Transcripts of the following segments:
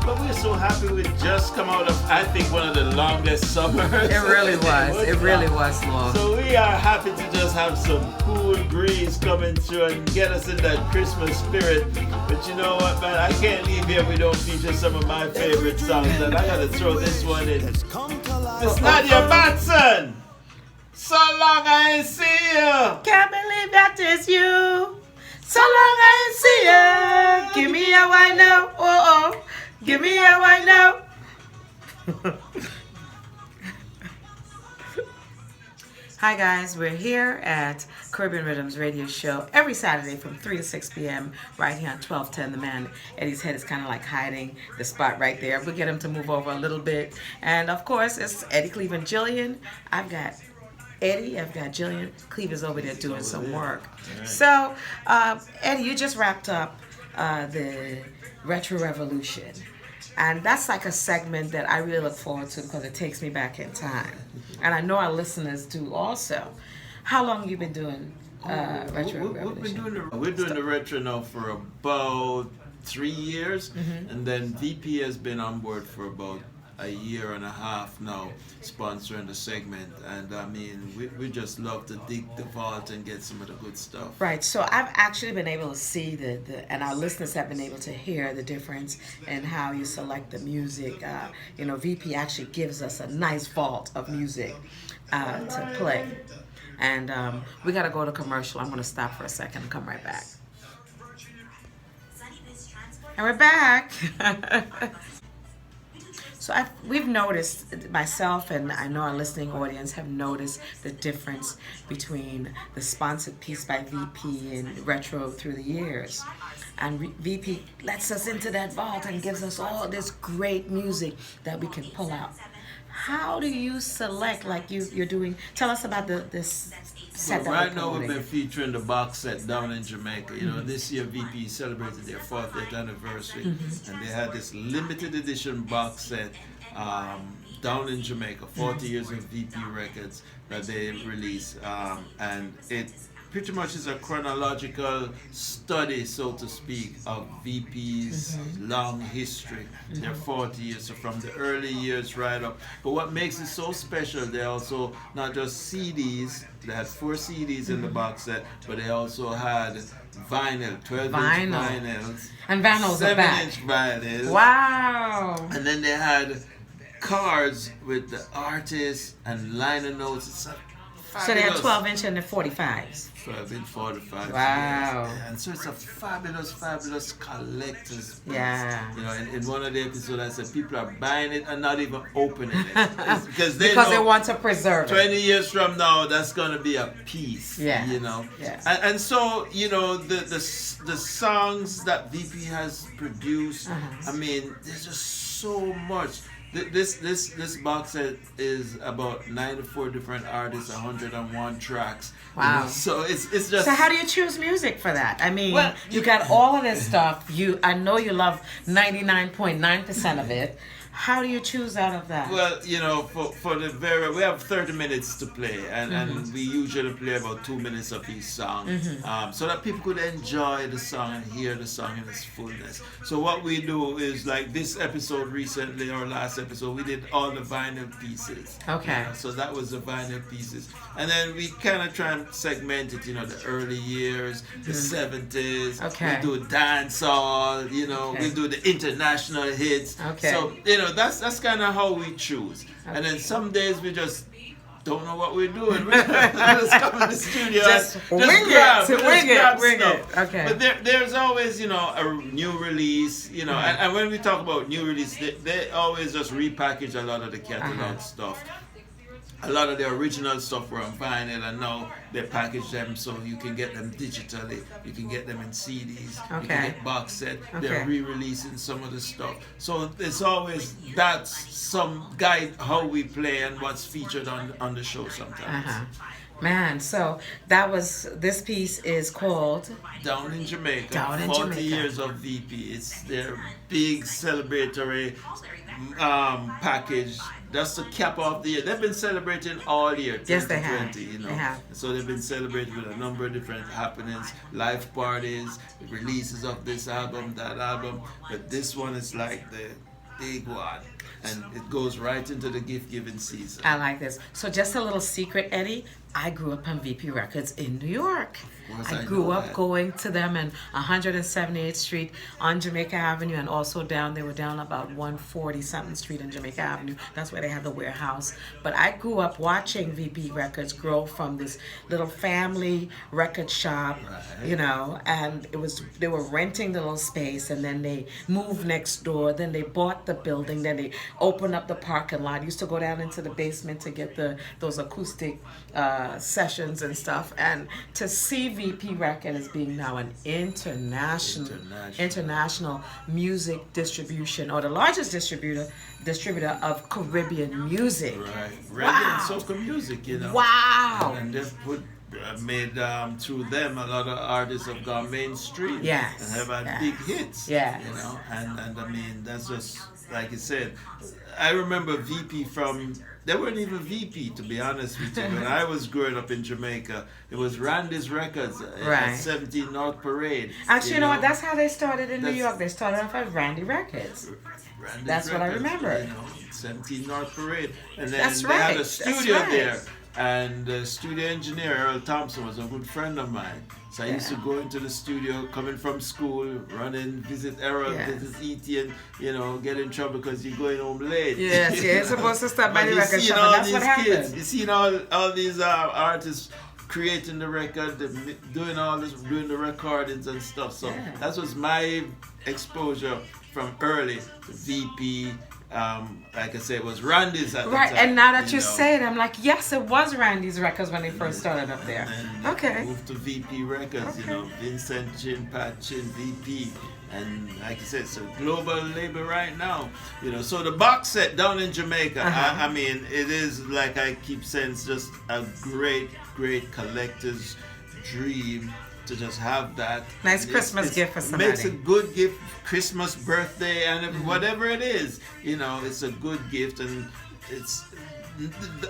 But we're so happy we just come out of, I think, one of the longest summers. It really was. It really was long. So we are happy to just have some cool breeze coming through and get us in that Christmas spirit. But you know what, man? I can't leave here if we don't feature some of my favorite songs. And I gotta throw this one in. It's Nadia Batson. So long I ain't see you. Can't believe that is you. So long I ain't see you. Give me a wine now. Oh. Give me a wine now. Hi guys, we're here at Caribbean Rhythms radio show every Saturday from 3 to 6 p.m. right here on 1210. The man, Eddie's head is kind of like hiding the spot right there. We'll get him to move over a little bit. And of course, it's Eddie, Cleve, and Jillian. I've got Eddie, I've got Jillian. Cleve is over there doing some work. Right. So, Eddie, you just wrapped up the Retro Revolution. And that's like a segment that I really look forward to because it takes me back in time. And I know our listeners do also. How long have you been doing Retro Revolution? We're doing the Retro now for about 3 years. Mm-hmm. And then VP has been on board for about a year and a half now, sponsoring the segment. And I mean, we just love to dig the vault and get some of the good stuff. Right. So I've actually been able to see and our listeners have been able to hear the difference in how you select the music. VP actually gives us a nice vault of music to play. And we got to go to commercial. I'm going to stop for a second and come right back. And we're back. So we've noticed, myself and I know our listening audience have noticed the difference between the sponsored piece by VP and Retro through the years. And VP lets us into that vault and gives us all this great music that we can pull out. How do you select, like you're doing, tell us about this set that right now we've been featuring the box set down in Jamaica. You know, this year VP celebrated their 40th anniversary, and they had this limited edition box set down in Jamaica, 40 years of VP records that they released, and it pretty much is a chronological study, so to speak, of VP's long history, their 40 years, so from the early years right up. But what makes it so special, they also not just CDs, they had 4 CDs in the box set, but they also had vinyl, 12-inch vinyls, and vinyls 7-inch vinyls. Wow! And then they had cards with the artists and liner notes. So they had 12-inch and the 45s. 12-inch 45s. Wow. Yes. And so it's a fabulous collector's piece. Yeah. You know, in one of the episodes I said people are buying it and not even opening it. Because they want to preserve 20 years from now, that's going to be a piece. Yeah. You know. Yeah. And so, you know, the songs that VP has produced, I mean, there's just so much. This box set is about 94 different artists, 101 tracks. Wow! You know? So it's just. So how do you choose music for that? I mean, you got all of this stuff. I know you love 99.9% of it. How do you choose out of that? Well, you know, for the we have 30 minutes to play, and we usually play about 2 minutes of each song, so that people could enjoy the song and hear the song in its fullness. So what we do is, like this episode recently, or last episode, we did all the vinyl pieces. Okay. You know, so that was the vinyl pieces, and then we kind of try and segment it. You know, the early years, the 70s. Okay. We do dancehall. You know, we do the international hits. Okay. So you know. That's kind of how we choose. Okay. And then some days we just don't know what we're doing. We just come in the studio just wing it. Okay. But there's always, you know, a new release, you know, and when we talk about new release, they always just repackage a lot of the catalog stuff. A lot of the original stuff were on vinyl, and now they package them so you can get them digitally. You can get them in CDs. You can get box set. They're re-releasing some of the stuff. So it's always that's some guide how we play and what's featured on the show sometimes. Man, so this piece is called Down in Jamaica. 40 years of VP. It's their big celebratory package just to cap off the year. They've been celebrating all year, Yes, they have. 2020, you know. They have. So they've been celebrating with a number of different happenings, live parties, releases of this album, that album. But this one is like the big one. And it goes right into the gift giving season. I like this. So just a little secret, Eddie. I grew up on VP Records in New York. Of course, I grew know up that. going to them in 178th Street on Jamaica Avenue, and also they were down about 140 something Street on Jamaica Avenue. That's where they had the warehouse. But I grew up watching VP Records grow from this little family record shop, Right. you know, and they were renting the little space, and then they moved next door. Then they bought the building. Then they opened up the parking lot. Used to go down into the basement to get those acoustic sessions and stuff, and to see VP Record as being now an international music distribution, or the largest distributor of Caribbean music. Right. Reggae Wow. and soca music, you know. Wow. And they've made through them a lot of artists have gone mainstream. Yes, And have had yes. big hits. Yes. You know, and I mean that's just like you said. I remember VP they weren't even VP, to be honest with you. When I was growing up in Jamaica, it was Randy's Records Right. at 17 North Parade. Actually, you know what? That's how they started in New That's- York. They started off at Randy Records. Randy's That's what I Records, remember. You know, 17 North Parade. And then That's they right, had a that's studio right. there. And the studio engineer, Earl Thompson, was a good friend of mine. So I used to go into the studio, coming from school, run in, visit Errol, Yes. visit E.T., and, you know, get in trouble because you're going home late. Yes, yeah, you're supposed to stop by But the you record see shop, all and that's these what kids, happened. you see all these artists creating the record, doing all this, doing the recordings and stuff. So Yeah. that was my exposure from early to VP. Like I said, it was Randy's at Right, the time. and now that you know. say it, I'm like, yes, it was Randy's Records when they first started up there. And Okay. moved to VP Records, you know, Vincent Chin, Pat Chin, VP. And like I said, it's a global label right now. You know, so the box set down in Jamaica, Uh-huh. I mean, it is, like I keep saying, it's just a great, great collector's dream to just have that. Nice Christmas gift for somebody. Makes a good gift, Christmas, birthday, and whatever it is. You know, it's a good gift, and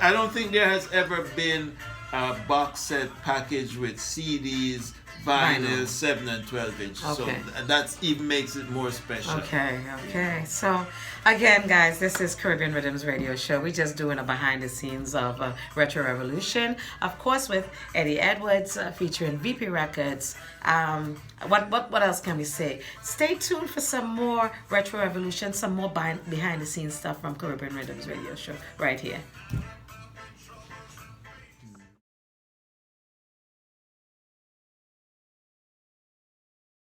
I don't think there has ever been a box set package with CDs, vinyl, 7 and 12 inch. Okay. So that even makes it more special. Okay. So, again, guys, this is Caribbean Rhythms Radio Show. We're just doing a behind the scenes of Retro Revolution, of course, with Eddie Edwards, featuring VP Records. What else can we say? Stay tuned for some more Retro Revolution, some more behind the scenes stuff from Caribbean Rhythms Radio Show right here.